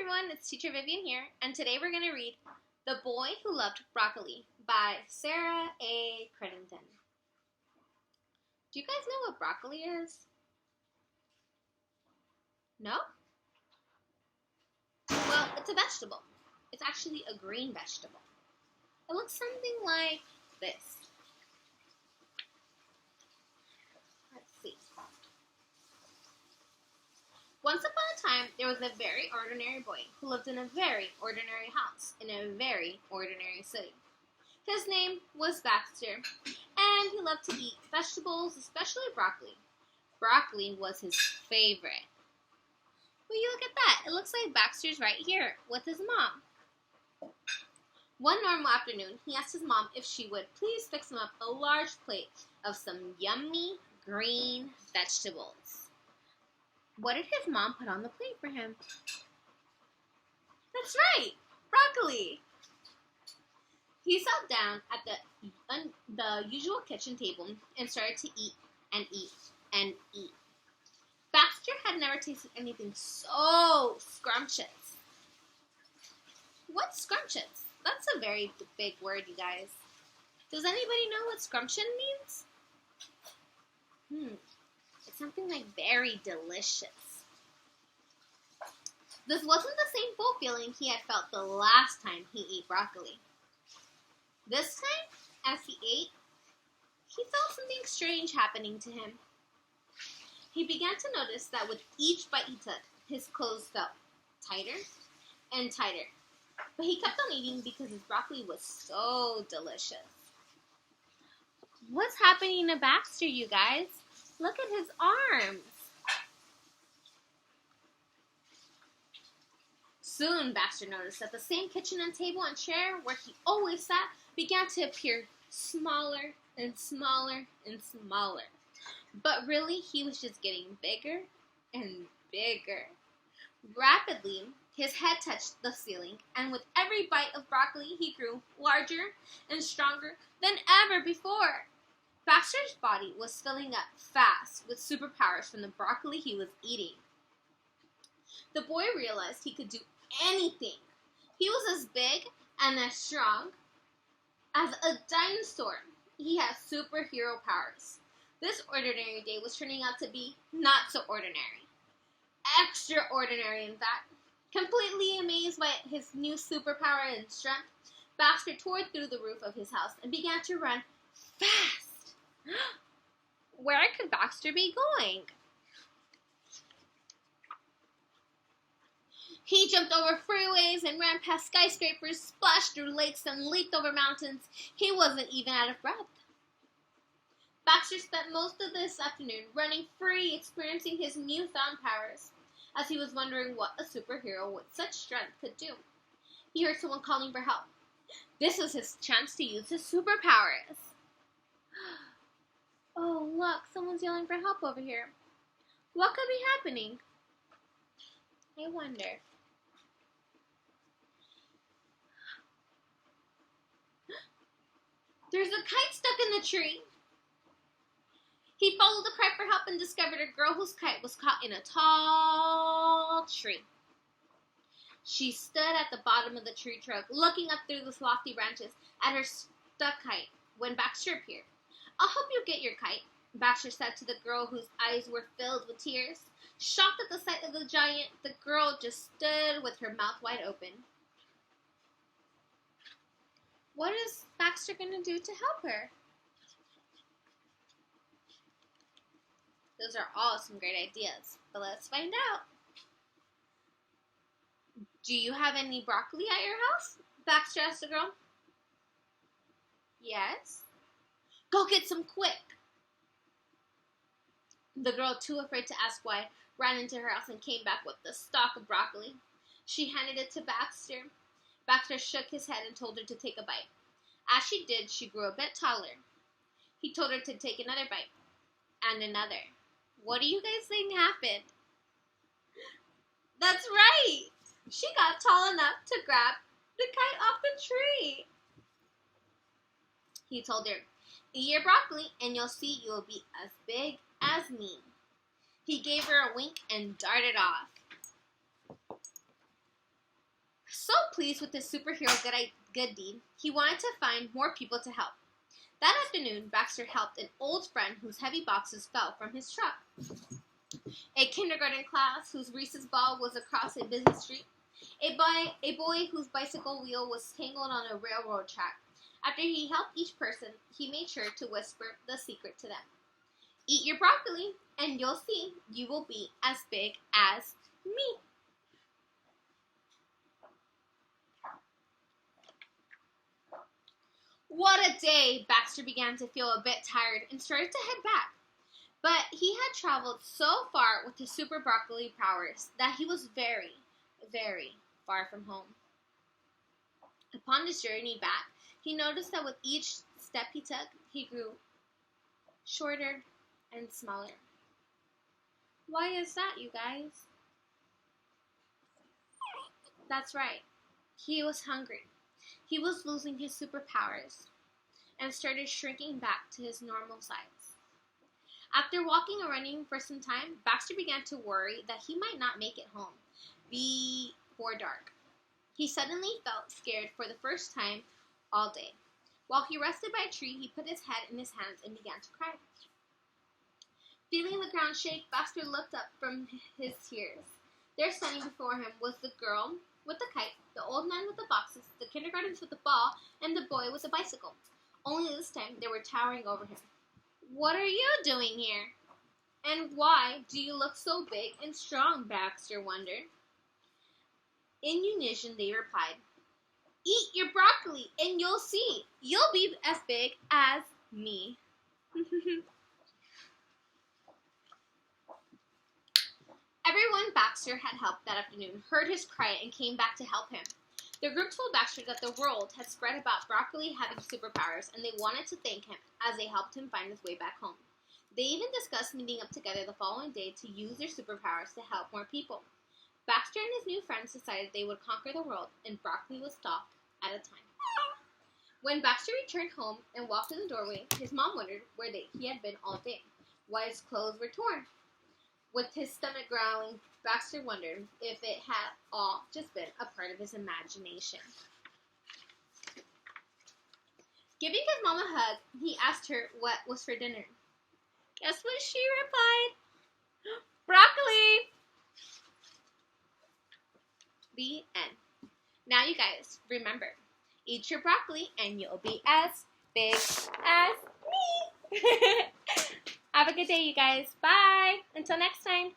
everyone, it's Teacher Vivian here, and today we're going to read The Boy Who Loved Broccoli by Sarah A. Creighton. Do you guys know what broccoli is? No? Well, it's a vegetable. It's actually a green vegetable. It looks something like this. Let's see. Once upon a time, there was a very ordinary boy who lived in a very ordinary house in a very ordinary city. His name was Baxter, and he loved to eat vegetables, especially broccoli. Broccoli was his favorite. Will you look at that? It looks like Baxter's right here with his mom. One normal afternoon, he asked his mom if she would please fix him up a large plate of some yummy green vegetables. What did his mom put on the plate for him? That's right, broccoli. He sat down at the usual kitchen table and started to eat and eat and eat. Baxter had never tasted anything so scrumptious. What's scrumptious? That's a very big word, you guys. Does anybody know what scrumptious means? It's something like very delicious. This wasn't the same full feeling he had felt the last time he ate broccoli. This time, as he ate, he felt something strange happening to him. He began to notice that with each bite he took, his clothes felt tighter and tighter. But he kept on eating because his broccoli was so delicious. What's happening to Baxter, you guys? Look at his arms. Soon, Baxter noticed that the same kitchen and table and chair where he always sat began to appear smaller and smaller and smaller. But really, he was just getting bigger and bigger. Rapidly, his head touched the ceiling, and with every bite of broccoli, he grew larger and stronger than ever before. Baxter's body was filling up fast with superpowers from the broccoli he was eating. The boy realized he could do anything. He was as big and as strong as a dinosaur. He had superhero powers. This ordinary day was turning out to be not so ordinary. Extraordinary, in fact. Completely amazed by his new superpower and strength, Baxter tore through the roof of his house and began to run fast. Where could Baxter be going? He jumped over freeways and ran past skyscrapers, splashed through lakes, and leaped over mountains. He wasn't even out of breath. Baxter spent most of this afternoon running free, experiencing his newfound powers, as he was wondering what a superhero with such strength could do. He heard someone calling for help. This was his chance to use his superpowers. Oh, look, someone's yelling for help over here. What could be happening? I wonder. There's a kite stuck in the tree. He followed the cry for help and discovered a girl whose kite was caught in a tall tree. She stood at the bottom of the tree trunk, looking up through the lofty branches at her stuck kite when Baxter appeared. I'll help you get your kite, Baxter said to the girl whose eyes were filled with tears. Shocked at the sight of the giant, the girl just stood with her mouth wide open. What is Baxter going to do to help her? Those are all some great ideas, but let's find out. Do you have any broccoli at your house? Baxter asked the girl. Yes. Go get some quick. The girl, too afraid to ask why, ran into her house and came back with the stalk of broccoli. She handed it to Baxter. Baxter shook his head and told her to take a bite. As she did, she grew a bit taller. He told her to take another bite, and another. What do you guys think happened? That's right! She got tall enough to grab the kite off the tree. He told her, eat your broccoli and you'll see you'll be as big as me. He gave her a wink and darted off. pleased with his superhero good deed, he wanted to find more people to help. That afternoon, Baxter helped an old friend whose heavy boxes fell from his truck. A kindergarten class whose recess ball was across a busy street. A boy whose bicycle wheel was tangled on a railroad track. After he helped each person, he made sure to whisper the secret to them. Eat your broccoli, and you'll see you will be as big as me. What a day! Baxter began to feel a bit tired and started to head back. But he had traveled so far with his super broccoli powers that he was very, very far from home. Upon his journey back, he noticed that with each step he took, he grew shorter and smaller. Why is that, you guys? That's right. He was hungry. He was losing his superpowers and started shrinking back to his normal size. After walking and running for some time, Baxter began to worry that he might not make it home before dark. He suddenly felt scared for the first time all day. While he rested by a tree, he put his head in his hands and began to cry. Feeling the ground shake, Baxter looked up from his tears. There standing before him was the girl with the kite, the old man with the boxes, the kindergartens with the ball, and the boy with the bicycle. Only this time they were towering over him. "What are you doing here? And why do you look so big and strong?" Baxter wondered. In unison they replied, "Eat your broccoli and you'll see. You'll be as big as me." Everyone Baxter had helped that afternoon heard his cry and came back to help him. The group told Baxter that the world had spread about broccoli having superpowers, and they wanted to thank him as they helped him find his way back home. They even discussed meeting up together the following day to use their superpowers to help more people. Baxter and his new friends decided they would conquer the world, and broccoli was stalked at a time. When Baxter returned home and walked in the doorway, his mom wondered where he had been all day, why his clothes were torn. With his stomach growling, Baxter wondered if it had all just been a part of his imagination. Giving his mom a hug, he asked her what was for dinner. Guess what she replied? Broccoli! The end. Now you guys, remember, eat your broccoli and you'll be as big as me. Have a good day, you guys. Bye. Until next time.